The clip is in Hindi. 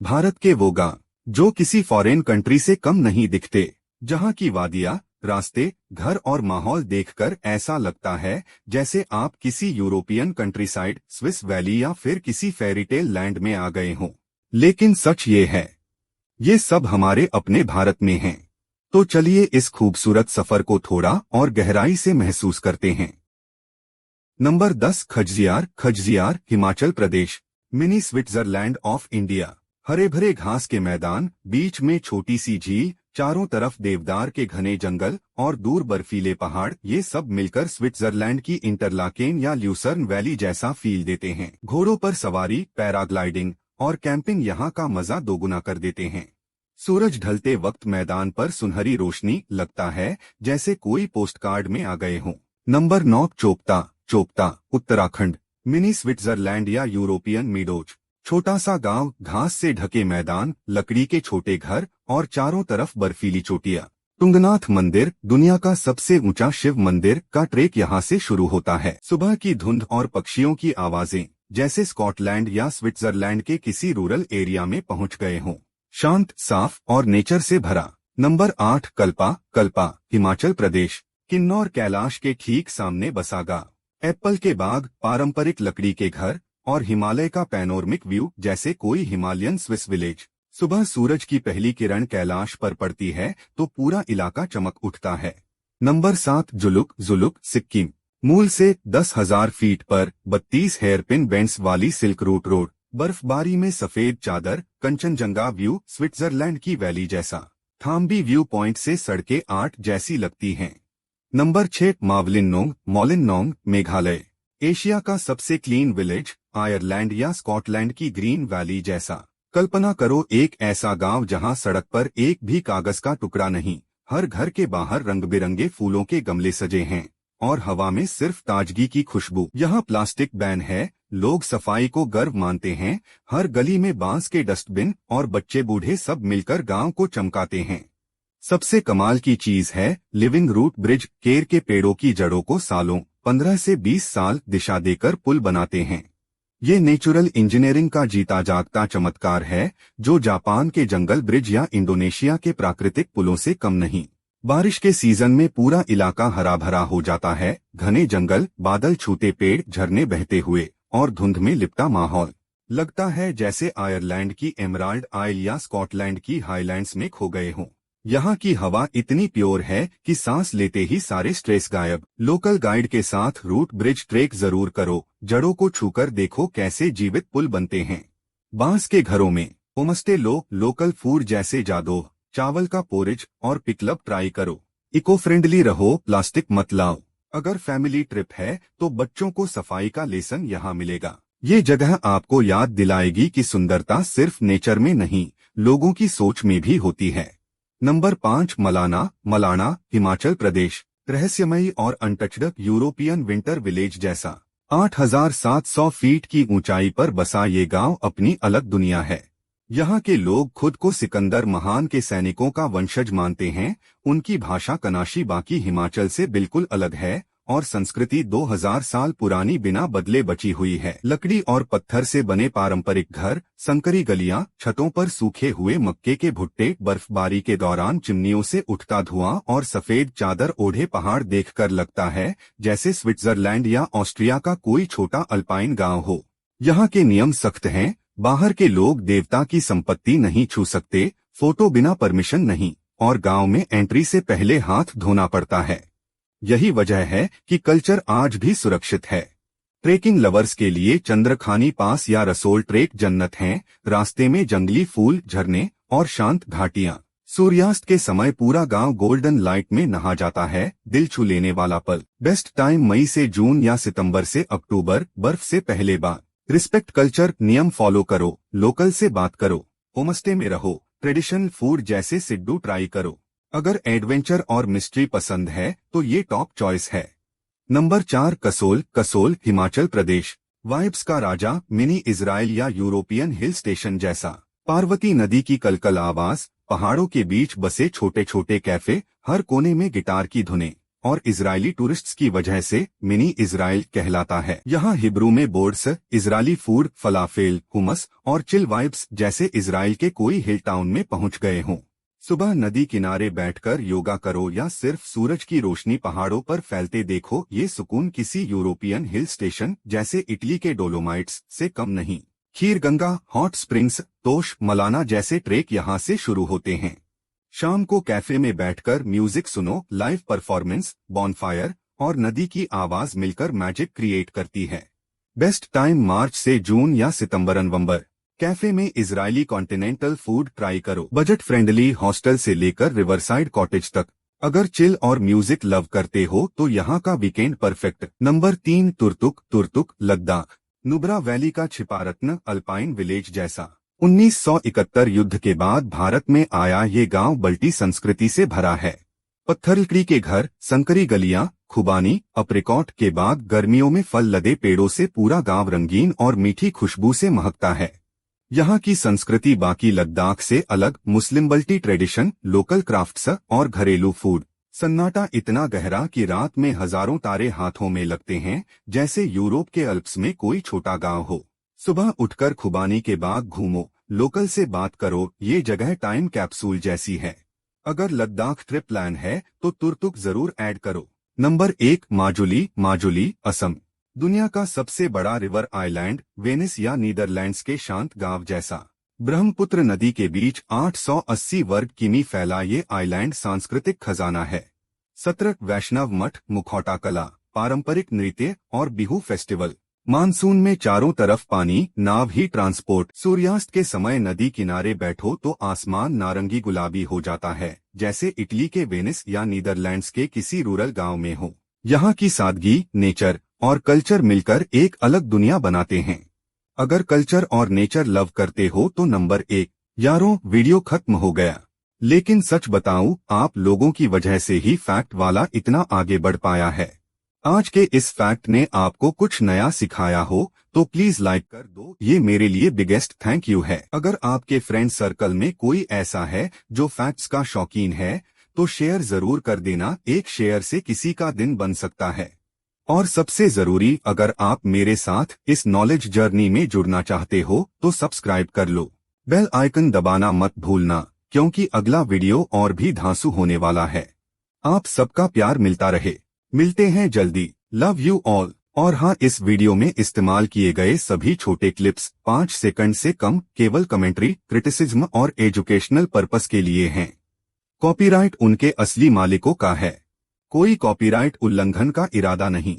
भारत के वो गांव जो किसी फॉरेन कंट्री से कम नहीं दिखते, जहां की वादियां, रास्ते, घर और माहौल देखकर ऐसा लगता है जैसे आप किसी यूरोपियन कंट्रीसाइड, स्विस वैली या फिर किसी फेरीटेल लैंड में आ गए हों। लेकिन सच ये है, ये सब हमारे अपने भारत में हैं। तो चलिए इस खूबसूरत सफर को थोड़ा और गहराई से महसूस करते हैं। Number 10, Khajjiar. Khajjiar Himachal Pradesh, mini Switzerland of India. हरे भरे घास के मैदान, बीच में छोटी सी झील, चारों तरफ देवदार के घने जंगल और दूर बर्फीले पहाड़, ये सब मिलकर स्विट्जरलैंड की इंटरलाकेन या ल्यूसर्न वैली जैसा फील देते हैं। घोड़ों पर सवारी, पैराग्लाइडिंग और कैंपिंग यहाँ का मजा दोगुना कर देते हैं। सूरज ढलते वक्त मैदान पर सुनहरी रोशनी, लगता है जैसे कोई पोस्टकार्ड में आ गए हों। Number 9, Chopta. Chopta Uttarakhand, mini Switzerland या यूरोपियन मीडोज। छोटा सा गांव, घास से ढके मैदान, लकड़ी के छोटे घर और चारों तरफ बर्फीली चोटियां। तुंगनाथ मंदिर, दुनिया का सबसे ऊंचा शिव मंदिर, का ट्रेक यहाँ से शुरू होता है। सुबह की धुंध और पक्षियों की आवाजें जैसे स्कॉटलैंड या स्विट्जरलैंड के किसी रूरल एरिया में पहुंच गए हों। शांत, साफ और नेचर से भरा। नंबर 8, कल्पा। कल्पा हिमाचल प्रदेश, किन्नौर कैलाश के ठीक सामने बसा गांव। एप्पल के बाग, पारंपरिक लकड़ी के घर और हिमालय का पैनोरमिक व्यू जैसे कोई हिमालयन स्विस विलेज। सुबह सूरज की पहली किरण कैलाश पर पड़ती है तो पूरा इलाका चमक उठता है। नंबर 7, जुलुक। जुलुक सिक्किम, मूल से 10,000 फीट पर 32 हेयरपिन बेंड्स वाली सिल्क रूट रोड। बर्फबारी में सफेद चादर, कंचनजंगा व्यू स्विट्जरलैंड की वैली जैसा। थाम्बी व्यू पॉइंट से सड़कें आर्ट जैसी लगती हैं। नंबर 6, मावलिनोंग। मॉलिनोंग मेघालय, एशिया का सबसे क्लीन विलेज, आयरलैंड या स्कॉटलैंड की ग्रीन वैली जैसा। कल्पना करो एक ऐसा गांव जहां सड़क पर एक भी कागज का टुकड़ा नहीं, हर घर के बाहर रंग बिरंगे फूलों के गमले सजे हैं और हवा में सिर्फ ताजगी की खुशबू। यहाँ प्लास्टिक बैन है, लोग सफाई को गर्व मानते हैं। हर गली में बांस के डस्टबिन और बच्चे बूढ़े सब मिलकर गांव को चमकाते हैं। सबसे कमाल की चीज है लिविंग रूट ब्रिज। केर के पेड़ों की जड़ों को सालों 15 से 20 साल दिशा देकर पुल बनाते हैं। ये नेचुरल इंजीनियरिंग का जीता जागता चमत्कार है जो जापान के जंगल ब्रिज या इंडोनेशिया के प्राकृतिक पुलों से कम नहीं। बारिश के सीजन में पूरा इलाका हरा भरा हो जाता है। घने जंगल, बादल छूते पेड़, झरने बहते हुए और धुंध में लिपटा माहौल। लगता है जैसे आयरलैंड की एमराल्ड आइल या स्कॉटलैंड की हाईलैंड्स में खो गए हों। यहाँ की हवा इतनी प्योर है कि सांस लेते ही सारे स्ट्रेस गायब। लोकल गाइड के साथ रूट ब्रिज ट्रेक जरूर करो, जड़ों को छूकर देखो कैसे जीवित पुल बनते हैं। बांस के घरों में होमस्टे लो, लोकल फूड जैसे जादोह, चावल का पोरिज और पिकलअप ट्राई करो। इको फ्रेंडली रहो, प्लास्टिक मत लाओ। अगर फैमिली ट्रिप है तो बच्चों को सफाई का लेसन यहाँ मिलेगा। ये जगह आपको याद दिलाएगी कि सुंदरता सिर्फ नेचर में नहीं, लोगों की सोच में भी होती है। नंबर 5, मलाना। मलाना हिमाचल प्रदेश, रहस्यमयी और अनटच्ड यूरोपियन विंटर विलेज जैसा। 8,700 फीट की ऊंचाई पर बसा ये गांव अपनी अलग दुनिया है। यहाँ के लोग खुद को सिकंदर महान के सैनिकों का वंशज मानते हैं। उनकी भाषा कनाशी बाकी हिमाचल से बिल्कुल अलग है और संस्कृति 2000 साल पुरानी बिना बदले बची हुई है। लकड़ी और पत्थर से बने पारंपरिक घर, संकरी गलियां, छतों पर सूखे हुए मक्के के भुट्टे, बर्फबारी के दौरान चिमनियों से उठता धुआं और सफेद चादर ओढ़े पहाड़ देखकर लगता है जैसे स्विट्जरलैंड या ऑस्ट्रिया का कोई छोटा अल्पाइन गांव हो। यहाँ के नियम सख्त हैं, बाहर के लोग देवता की संपत्ति नहीं छू सकते, फोटो बिना परमिशन नहीं और गांव में एंट्री से पहले हाथ धोना पड़ता है। यही वजह है कि कल्चर आज भी सुरक्षित है। ट्रेकिंग लवर्स के लिए चंद्रखानी पास या रसोल ट्रेक जन्नत हैं। रास्ते में जंगली फूल, झरने और शांत घाटियां। सूर्यास्त के समय पूरा गांव गोल्डन लाइट में नहा जाता है, दिल छू लेने वाला पल। बेस्ट टाइम मई से जून या सितंबर से अक्टूबर, बर्फ से पहले बाद। रिस्पेक्ट कल्चर, नियम फॉलो करो, लोकल से बात करो, होमस्टे में रहो, ट्रेडिशनल फूड जैसे सिड्डू ट्राई करो। अगर एडवेंचर और मिस्ट्री पसंद है तो ये टॉप चॉइस है। नंबर 4, कसोल। कसोल हिमाचल प्रदेश, वाइब्स का राजा, मिनी इजराइल या यूरोपियन हिल स्टेशन जैसा। पार्वती नदी की कलकल आवाज, पहाड़ों के बीच बसे छोटे छोटे कैफे, हर कोने में गिटार की धुनें। और इजरायली टूरिस्ट्स की वजह से मिनी इजराइल कहलाता है। यहाँ हिब्रू में boards, Israeli food, falafel, humus और चिल वाइब्स जैसे इजराइल के कोई हिल टाउन में पहुँच गए हों। सुबह नदी किनारे बैठकर योगा करो या सिर्फ सूरज की रोशनी पहाड़ों पर फैलते देखो, ये सुकून किसी यूरोपियन हिल स्टेशन जैसे इटली के डोलोमाइट्स से कम नहीं। खीरगंगा, हॉट स्प्रिंग्स, तोश, मलाना जैसे ट्रेक यहाँ से शुरू होते हैं। शाम को कैफे में बैठकर म्यूजिक सुनो, लाइव परफॉर्मेंस, बॉनफायर और नदी की आवाज मिलकर मैजिक क्रिएट करती है। बेस्ट टाइम मार्च से जून या सितंबर-नवंबर। कैफे में इजरायली कॉन्टिनेंटल फूड ट्राई करो, बजट फ्रेंडली हॉस्टल से लेकर रिवरसाइड कॉटेज तक। अगर चिल और म्यूजिक लव करते हो तो यहाँ का weekend perfect. Number 3, Turtuk. Turtuk Ladakh, Nubra valley का छिपारत्न अल्पाइन विलेज जैसा। 1971 युद्ध के बाद भारत में आया ये गांव बल्टी संस्कृति से भरा है। पत्थर के घर, संकरी गलियां, खुबानी, अप्रिकॉट के बाद गर्मियों में फल लदे पेड़ों से पूरा गांव रंगीन और मीठी खुशबू से महकता है। यहाँ की संस्कृति बाकी लद्दाख से अलग, मुस्लिम बल्टी ट्रेडिशन, लोकल क्राफ्ट्स और घरेलू फूड। सन्नाटा इतना गहरा कि रात में हजारों तारे हाथों में लगते हैं, जैसे यूरोप के अल्प्स में कोई छोटा गांव हो। सुबह उठकर खुबानी के बाग घूमो, लोकल से बात करो, ये जगह टाइम कैप्सूल जैसी है। अगर लद्दाख ट्रिप प्लान है तो तुर्तुक जरूर ऐड करो। नंबर 1, माजुली। माजुली, असम। दुनिया का सबसे बड़ा रिवर आइलैंड, वेनिस या नीदरलैंड्स के शांत गांव जैसा। ब्रह्मपुत्र नदी के बीच 880 वर्ग किमी फैला ये आइलैंड सांस्कृतिक खजाना है। 17 वैष्णव मठ, मुखौटा कला, पारंपरिक नृत्य और बिहू फेस्टिवल। मानसून में चारों तरफ पानी, नाव ही ट्रांसपोर्ट। सूर्यास्त के समय नदी किनारे बैठो तो आसमान नारंगी गुलाबी हो जाता है, जैसे इटली के वेनिस या नीदरलैंड्स के किसी रूरल गांव में हो। यहाँ की सादगी, नेचर और कल्चर मिलकर एक अलग दुनिया बनाते हैं। अगर कल्चर और नेचर लव करते हो तो नंबर 1। यारों, वीडियो खत्म हो गया, लेकिन सच बताऊं, आप लोगों की वजह से ही फैक्ट वाला इतना आगे बढ़ पाया है। आज के इस फैक्ट ने आपको कुछ नया सिखाया हो तो प्लीज लाइक कर दो, ये मेरे लिए बिगेस्ट थैंक यू है। अगर आपके फ्रेंड सर्कल में कोई ऐसा है जो फैक्ट्स का शौकीन है तो शेयर जरूर कर देना, एक शेयर से किसी का दिन बन सकता है। और सबसे जरूरी, अगर आप मेरे साथ इस नॉलेज जर्नी में जुड़ना चाहते हो तो सब्सक्राइब कर लो, बेल आइकन दबाना मत भूलना, क्योंकि अगला वीडियो और भी धांसू होने वाला है। आप सबका प्यार मिलता रहे, मिलते हैं जल्दी। Love you all. और हाँ, इस वीडियो में इस्तेमाल किए गए सभी छोटे क्लिप्स 5 सेकंड से कम, केवल कमेंट्री, क्रिटिसिज्म और एजुकेशनल पर्पस के लिए हैं। कॉपीराइट उनके असली मालिकों का है, कोई कॉपीराइट उल्लंघन का इरादा नहीं।